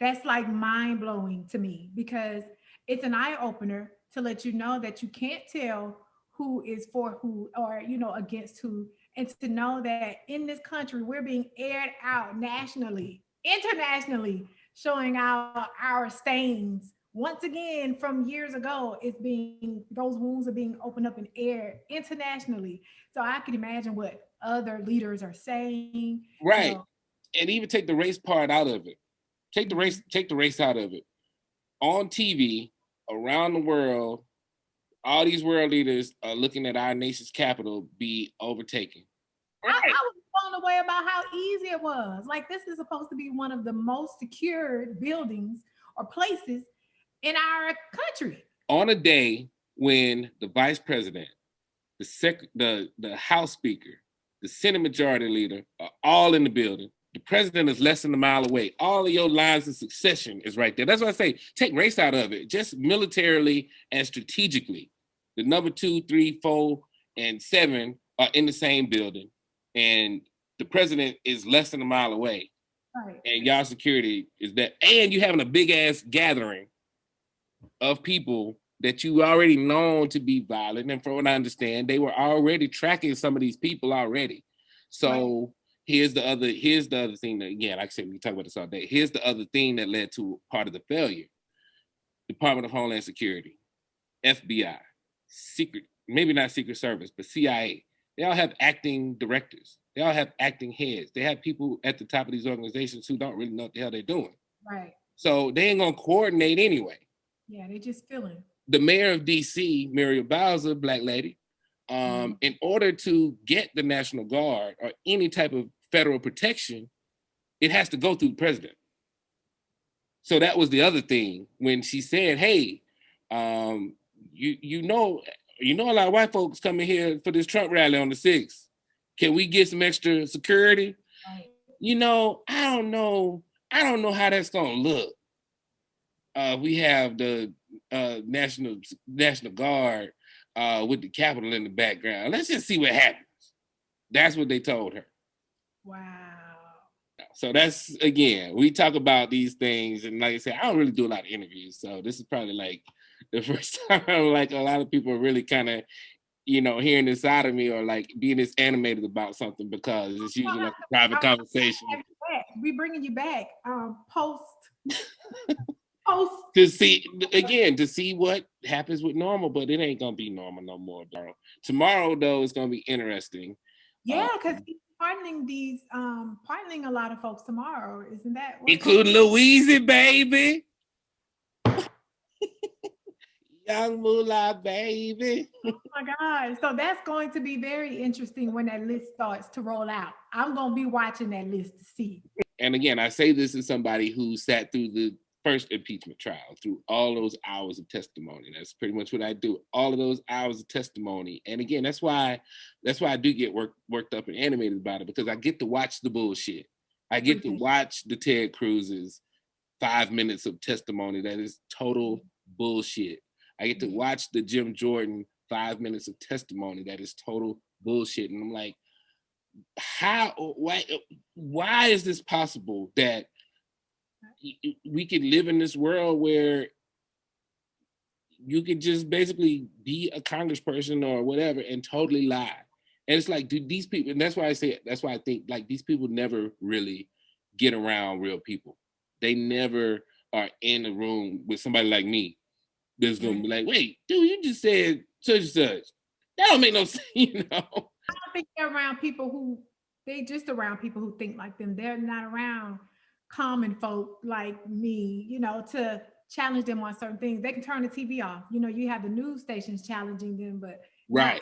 that's like mind blowing to me because it's an eye opener to let you know that you can't tell who is for who or against who, and to know that in this country we're being aired out nationally, internationally, showing out our stains once again from years ago. Those wounds are being opened up and aired internationally. So I can imagine what other leaders are saying. right. And even take the race part out of it. Mhm. Take the race out of it. On TV around the world, all these world leaders are looking at our nation's capital be overtaken. Right. I was blown away about how easy it was. Like, this is supposed to be one of the most secured buildings or places in our country. On a day when the vice president, the House Speaker, the Senate Majority Leader are all in the building. The president is less than a mile away. All of your lines of succession is right there. That's why I say take race out of it, just militarily and strategically. The number 2, 3, 4, and 7 are in the same building, and the president is less than a mile away. Right. And y'all security is that, and you having a big ass gathering of people that you already known to be violent. And from what I understand, they were already tracking some of these people already. Right. So here's the other thing that, again, like I said, we can talk about this all day. Here's the other thing that led to part of the failure. Department of Homeland Security, FBI, secret, maybe not Secret Service, but CIA. They all have acting directors. They all have acting heads. They have people at the top of these organizations who don't really know what the hell they're doing. Right. So they ain't gonna coordinate anyway. Yeah, they just feeling. The mayor of DC, Muriel Bowser, black lady, in order to get the National Guard or any type of federal protection, it has to go through the president. So that was the other thing when she said, "Hey, um, you know a lot of white folks coming here for this Trump rally on the 6th. Can we get some extra security?" Right. I don't know. I don't know how that's gonna look. We have the National Guard with the Capitol in the background. Let's just see what happens. That's what they told her. Wow. So that's, again, we talk about these things, and like I said, I don't really do a lot of interviews, so this is probably like the first time like a lot of people are really kind of hearing this out of me or like being this animated about something, because it's usually like a private conversation. We bringing you back. Post. Post. To see what happens with normal, but it ain't gonna be normal no more, bro. Tomorrow though is gonna be interesting. Yeah, because he's pardoning a lot of folks tomorrow. Isn't that what's Including Louise, baby. Young Moolah, baby. Oh my God. So that's going to be very interesting when that list starts to roll out. I'm going to be watching that list to see. And again, I say this as somebody who sat through the first impeachment trial, through all those hours of testimony. That's pretty much what I do. All of those hours of testimony. And again, that's why I do get worked up and animated about it, because I get to watch the bullshit. I get to watch the Ted Cruz's 5 minutes of testimony that is total bullshit. I get to watch the Jim Jordan 5 minutes of testimony that is total bullshit. And I'm like, why is this possible that we could live in this world where you could just basically be a congressperson or whatever and totally lie. And it's like, dude, these people, and that's why I think like these people never really get around real people. They never are in a room with somebody like me that's gonna be like, wait, dude, you just said such and such. That don't make no sense, you know. I don't think they're around people who they just around people who think like them. They're not around common folk like me, to challenge them on certain things. They can turn the TV off. You have the news stations challenging them, but not. Right.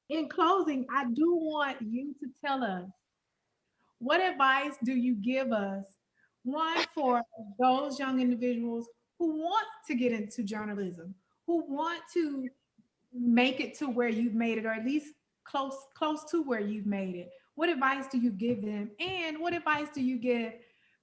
In closing, I do want you to tell us, what advice do you give us, one, for those young individuals who want to get into journalism, who want to make it to where you've made it, or at least close to where you've made it? What advice do you give them, and what advice do you give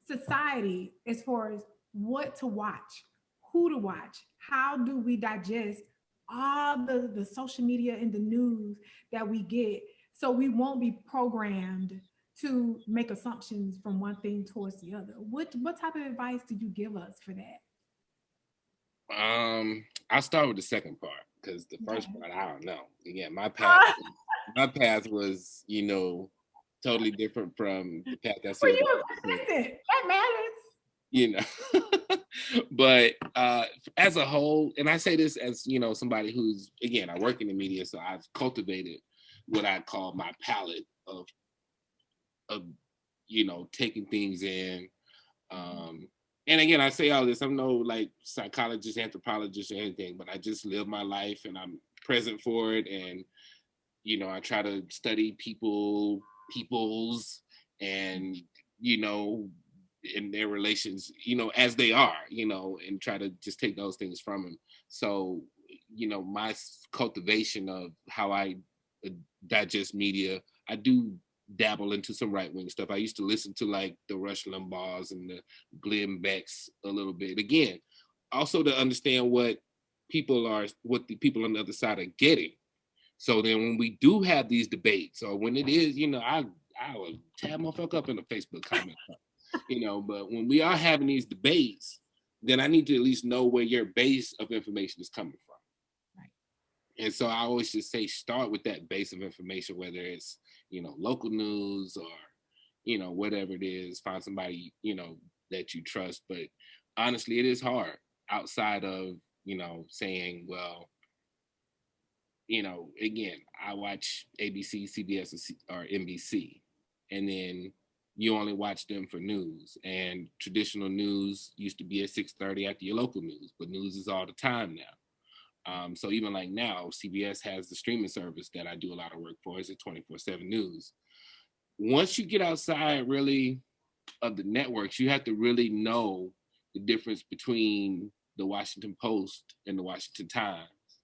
society as far as what to watch, who to watch, how do we digest all the social media and the news that we get, so we won't be programmed to make assumptions from one thing towards the other? What type of advice do you give us for that? I'll start with the second part because the first Okay. part I don't know. Again, my path was, totally different from the path that Well, some of you're us, consistent. That matters. you know. But as a whole, and I say this as, somebody who's, again, I work in the media, so I've cultivated what I call my palette of taking things in. And again, I say all this, I'm no like psychologist, anthropologist, or anything, but I just live my life and I'm present for it. And, I try to study people's, and, in their relations, as they are, and try to just take those things from them. So, my cultivation of how I digest media, I do dabble into some right wing stuff. I used to listen to like the Rush Limbaughs and the Glenn Becks a little bit. Again, also to understand what the people on the other side are getting. So then when we do have these debates, or when it is, I will tab motherfucker up in the Facebook comment, but when we are having these debates, then I need to at least know where your base of information is coming from. And so I always just say start with that base of information, whether it's, local news or, whatever it is, find somebody, that you trust. But honestly, it is hard outside of, saying, well, again, I watch ABC, CBS, or NBC, and then you only watch them for news. And traditional news used to be at 6:30 after your local news, but news is all the time now. So even like now, CBS has the streaming service that I do a lot of work for. It's a 24/7 news. Once you get outside really of the networks, you have to really know the difference between the Washington Post and the Washington Times,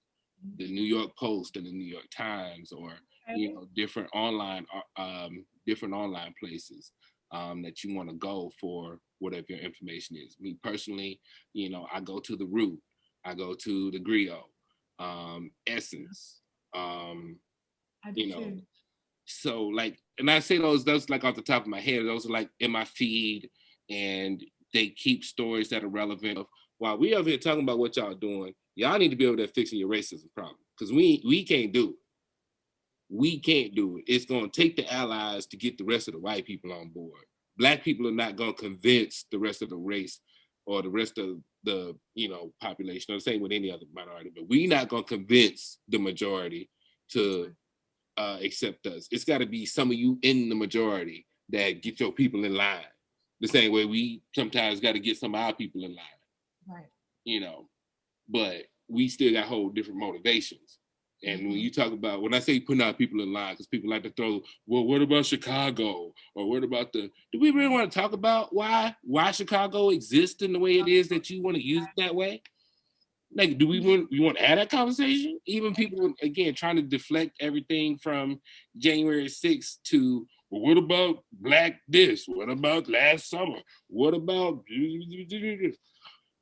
the New York Post and the New York Times, or different online places that you want to go for whatever your information is. Me personally, I go to the Root. I go to the Griot, Essence, I do you know. too. So like, and I say those like off the top of my head, those are like in my feed, and they keep stories that are relevant. While we over here talking about what y'all doing, y'all need to be over there fixing your racism problem, because we can't do it. We can't do it. It's going to take the allies to get the rest of the white people on board. Black people are not going to convince the rest of the race or the rest of the population, or the same with any other minority, but we're not going to convince the majority to accept us. It's got to be some of you in the majority that get your people in line, the same way we sometimes got to get some of our people in line. Right. But we still got whole different motivations. And when you talk about, when I say putting our people in line, because people like to throw, well, what about Chicago? Or what about do we really want to talk about why Chicago exists in the way it is that you want to use it that way? Like, do we want to add that conversation? Even people, again, trying to deflect everything from January 6th to, well, what about Black this? What about last summer? What about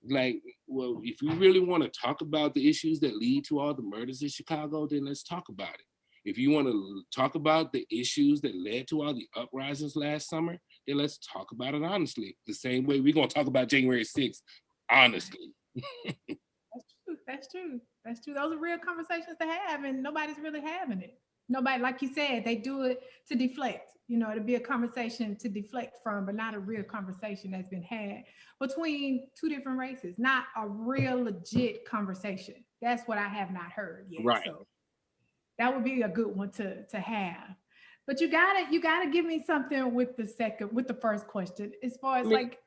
like, well, if you really want to talk about the issues that lead to all the murders in Chicago, then let's talk about it. If you want to talk about the issues that led to all the uprisings last summer, then let's talk about it honestly. The same way we're gonna talk about January 6th honestly. That's true. That's true. That's true. Those are real conversations to have, and nobody's really having it. Nobody, like you said, they do it to deflect. You know, to be a conversation to deflect from, but not a real conversation that's been had between two different races. Not a real legit conversation. That's what I have not heard yet. Right. So that would be a good one to have. But you gotta give me something with the first question as far I as mean, like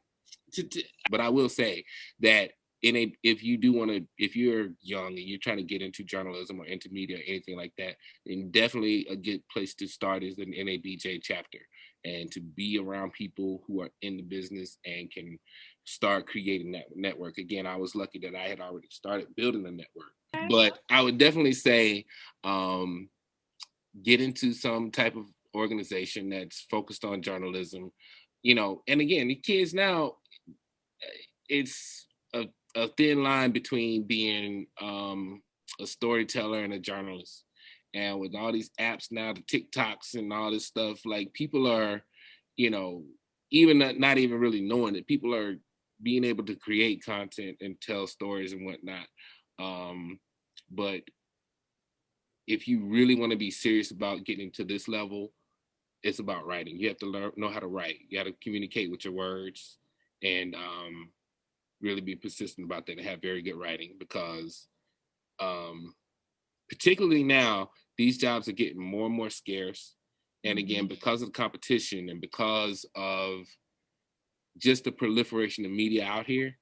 but I will say that if you do want to, if you're young and you're trying to get into journalism or into media or anything like that, then definitely a good place to start is an NABJ chapter, and to be around people who are in the business and can start creating that network. Again, I was lucky that I had already started building a network, but I would definitely say get into some type of organization that's focused on journalism, and again, the kids now, it's a thin line between being a storyteller and a journalist. And with all these apps now, the TikToks and all this stuff, like people are, you know, even not even really knowing it, people are being able to create content and tell stories and whatnot. But if you really want to be serious about getting to this level, it's about writing. You have to know how to write. You got to communicate with your words, and really be persistent about that and have very good writing, because particularly now, these jobs are getting more and more scarce. And again, because of the competition and because of just the proliferation of media out here,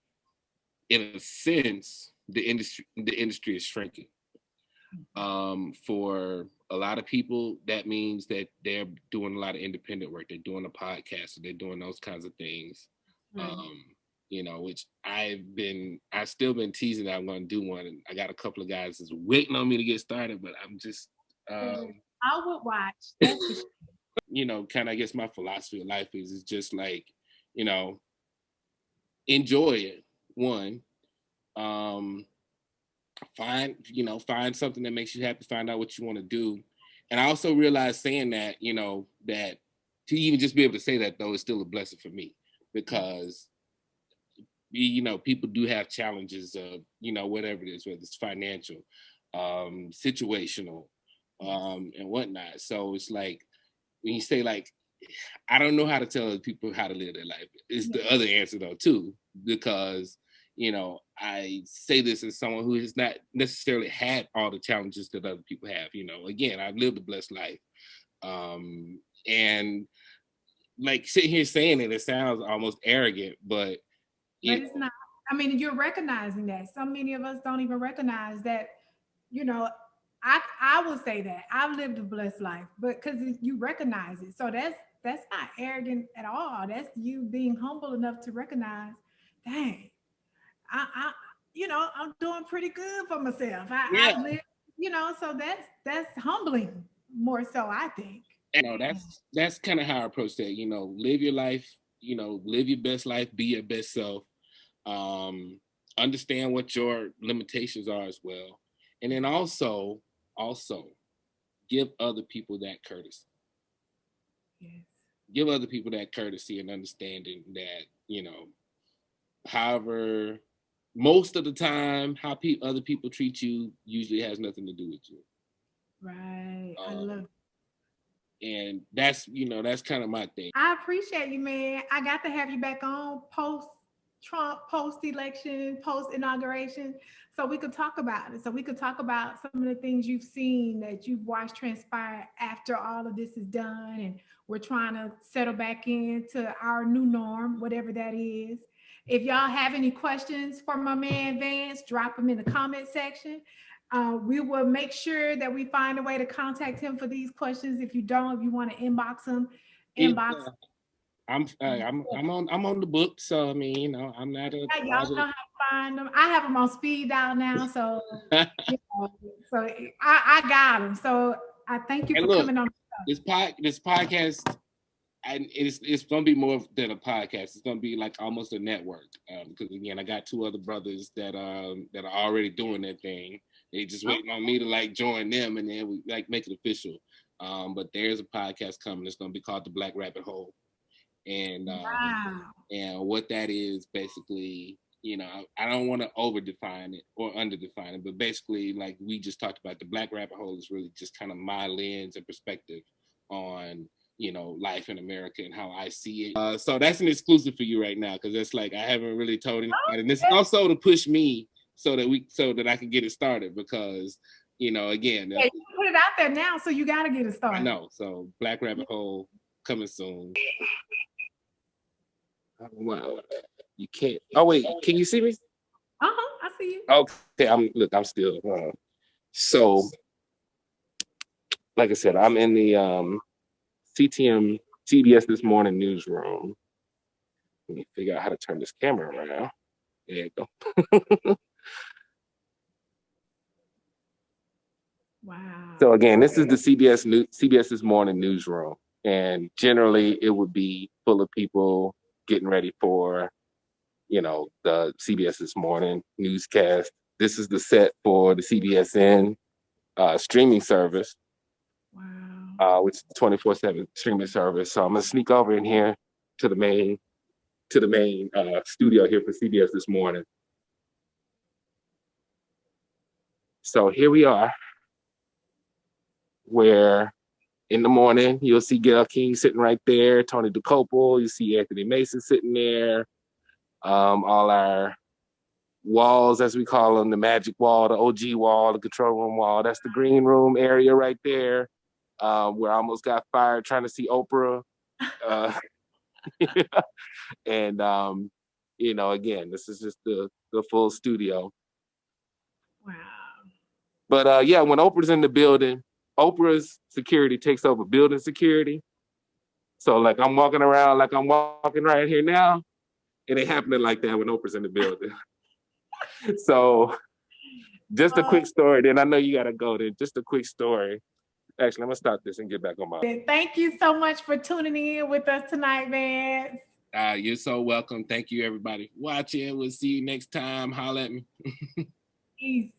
in a sense, the industry is shrinking. For a lot of people, that means that they're doing a lot of independent work. They're doing a podcast, or they're doing those kinds of things. Which I've still been teasing that I'm going to do one, and I got a couple of guys that's waiting on me to get started, but I'm just, I would watch. That's for sure. kind of, I guess my philosophy of life is just like, enjoy it. One, find something that makes you happy, find out what you want to do. And I also realized saying that, that to even just be able to say that, though, is still a blessing for me, because people do have challenges of, whatever it is, whether it's financial, situational, and whatnot. So it's like, when you say like, I don't know how to tell other people how to live their life, it's the other answer though too, because I say this as someone who has not necessarily had all the challenges that other people have. Again, I've lived a blessed life, and like sitting here saying it sounds almost arrogant, but It's not. I mean, you're recognizing that. So many of us don't even recognize that. You know, I will say that I've lived a blessed life, but because you recognize it, so that's not arrogant at all. That's you being humble enough to recognize, dang, I I'm doing pretty good for myself. yeah. I've lived, so that's humbling more so, I think. And that's kind of how I approach that. Live your life. Live your best life. Be your best self. Understand what your limitations are as well, and then also give other people that courtesy. Yes. Give other people that courtesy and understanding that however, most of the time, how other people treat you usually has nothing to do with you. Right. I love it. And that's kind of my thing. I appreciate you, man. I got to have you back on post Trump, post election, post inauguration, so we could talk about it. So we could talk about some of the things you've seen that you've watched transpire after all of this is done, and we're trying to settle back into our new norm, whatever that is. If y'all have any questions for my man Vance, drop them in the comment section. We will make sure that we find a way to contact him for these questions. If you don't, if you want to inbox him, inbox. I'm on the book, so I mean, I'm not a. Yeah, y'all know how to find them. I have them on speed dial now, so so I got them. So I thank you for coming on. This podcast, and it's gonna be more than a podcast. It's gonna be like almost a network, because again, I got two other brothers that are already doing their thing. They just waiting on me to like join them, and then we like make it official. But there's a podcast coming. It's gonna be called The Black Rabbit Hole, and Wow. and what that is basically. I don't want to over define it or under define it, but basically, like we just talked about, the Black Rabbit Hole is really just kind of my lens and perspective on life in America and how I see it. So that's an exclusive for you right now, because that's like I haven't really told anybody, and this is also to push me so that I can get it started, because again, Yeah, you put it out there now, so you got to get it I started. know. So Black Rabbit Hole coming soon. Wow. You can't. Oh wait, can you see me? I see you. Okay, I'm still. So, like I said, I'm in the CTM CBS This Morning newsroom. Let me figure out how to turn this camera around. There you go. Wow. So again, this is the CBS This Morning newsroom, and generally it would be full of people getting ready for the CBS This Morning newscast. This is the set for the CBSN streaming service, which is the 24/7 streaming service. So I'm gonna sneak over in here to the main studio here for CBS This Morning. So here we are, where in the morning you'll see Gayle King sitting right there, Tony DeCopel, you see Anthony Mason sitting there, all our walls, as we call them, the magic wall, the OG wall, the control room wall. That's the green room area right there, where I almost got fired trying to see Oprah. And again, this is just the full studio. Wow. But yeah, when Oprah's in the building, Oprah's security takes over building security. So like I'm walking around like I'm walking right here now. It ain't happening like that when Oprah's in the building. So just a quick story, then I know you gotta go then. Just a quick story. Actually, I'm gonna stop this and get back on my. Thank you so much for tuning in with us tonight, Vance. You're so welcome. Thank you, everybody, for watching. We'll see you next time. Holla at me. Peace.